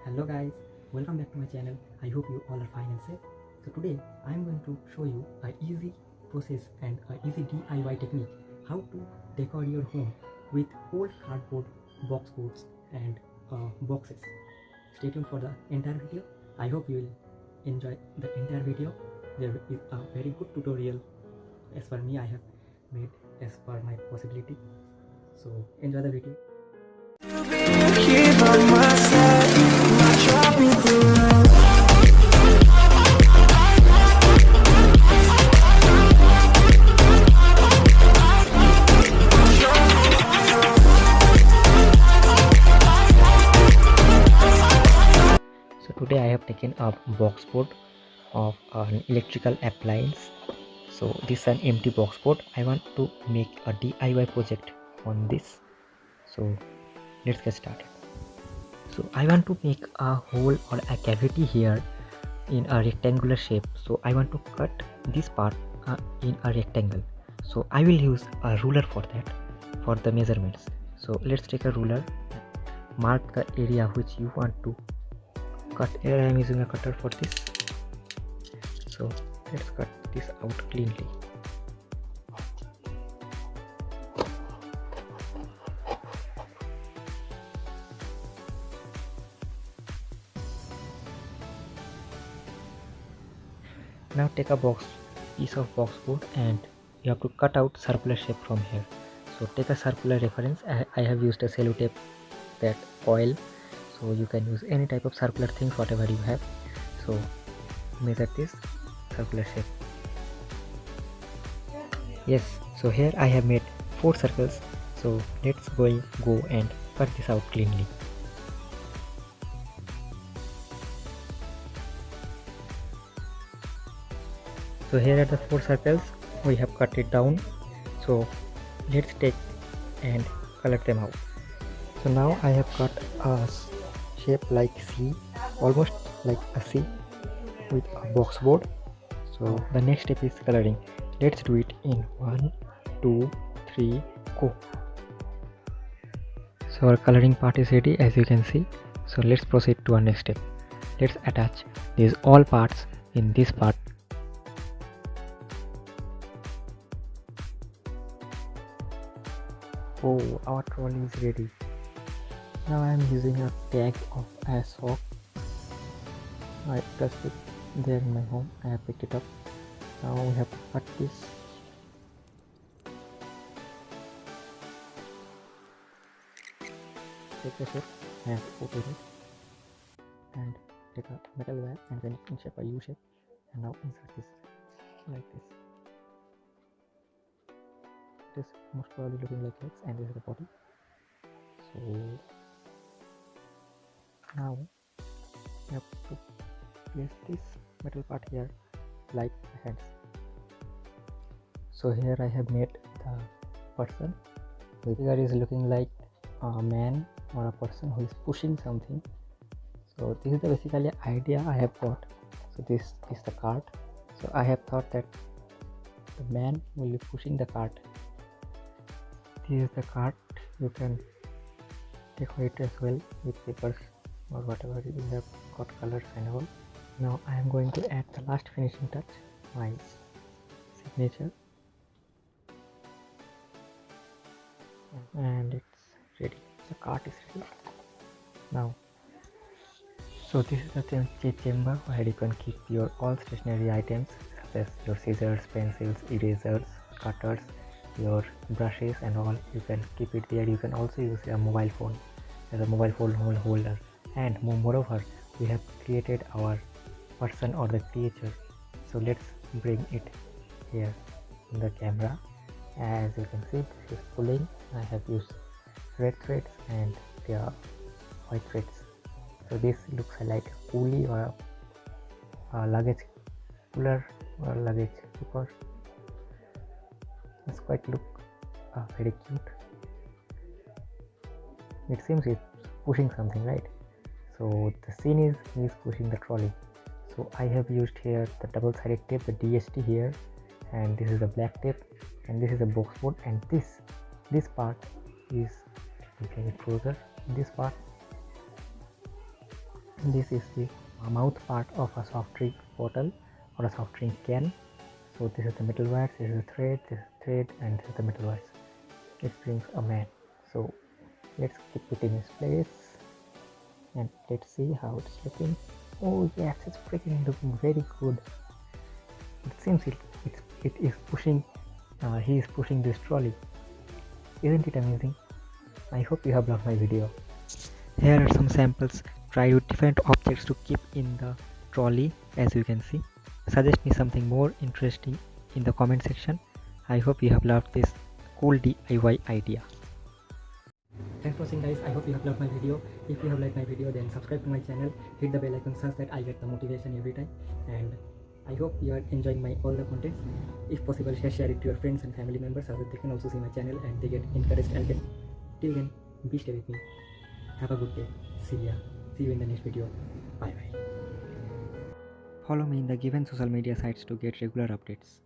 Hello guys, welcome back to my channel. I hope you all are fine and safe. So today I am going to show you a easy process and a easy DIY technique how to decor your home with old cardboard box boards and boxes. Stay tuned for the entire video. I hope you will enjoy the entire video. There is a very good tutorial as per me I have made as per my possibility. So enjoy the video. So today I have taken a box board of an electrical appliance. So this is an empty box board. I want to make a DIY project on this. So let's get started. So I want to make a hole or a cavity here in a rectangular shape. So I want to cut this part in a rectangle. So I will use a ruler for that, for the measurements. So let's take a ruler, mark the area which you want to cut. Here I am using a cutter for this. So let's cut this out cleanly. Now take a piece of box board and you have to cut out circular shape from here. So take a circular reference. I have used a sellotape, that oil. So you can use any type of circular things, whatever you have. So measure this circular shape. Yes, so here I have made 4 circles. So let's go and cut this out cleanly. So here are the 4 circles, we have cut it down. So let's take and color them out. So now I have cut a shape like C, almost like a C with a box board. So the next step is coloring. Let's do it in 1, 2, 3, go. So our coloring part is ready, as you can see. So let's proceed to our next step. Let's attach these all parts in this part. Oh, our trolley is ready. Now I am using a tag of a sock. I touched it there in my home. I have picked it up. Now we have to cut this. Take a shape and put it and take a metal wire and then in shape a U shape, and now insert this like this. It is most probably looking like legs, and this is the body. So now you have to place this metal part here like the hands. So here I have made the person. The figure is looking like a man or a person who is pushing something. So this is the basically idea I have got. So this is the cart. So I have thought that the man will be pushing the cart. This is the cart. You can decorate as well with papers or whatever you have got, colors and all. Now I am going to add the last finishing touch, my signature, and it's ready. The cart is ready now. So this is the chamber where you can keep your all stationery items such as your scissors, pencils, erasers, cutters, your brushes and all. You can keep it there. You can also use a mobile phone as a mobile phone holder. And moreover, we have created our person or the creature. So let's bring it here in the camera. As you can see, this is pulling. I have used red threads and they are white threads. So this looks like a pulley or a luggage puller or luggage keeper. It's quite look very cute. It seems it's pushing something, right? So the scene is he is pushing the trolley. So I have used here the double-sided tape, the DST here, and this is the black tape, and this is a box board, and this part is, bring it closer, this part This is the mouth part of a soft drink bottle or a soft drink can. So this is the metal wires, this is the thread, this is the thread, and this is the metal wires. It brings a man. So let's keep it in its place and let's see how it's looking. Oh yes, it's freaking looking very good. It seems it is pushing. He is pushing this trolley. Isn't it amazing? I hope you have loved my video. Here are some samples. Try with different objects to keep in the trolley, as you can see. Suggest me something more interesting in the comment section. I hope you have loved this cool DIY idea. Thanks for watching, guys. I hope you have loved my video. If you have liked my video, then subscribe to my channel, hit the bell icon such that I get the motivation every time. And I hope you are enjoying my all the contents. If possible, share it to your friends and family members so that they can also see my channel and they get encouraged again. Till then, be stay with me. Have a good day. See ya. See you in the next video. Bye bye. Follow me in the given social media sites to get regular updates.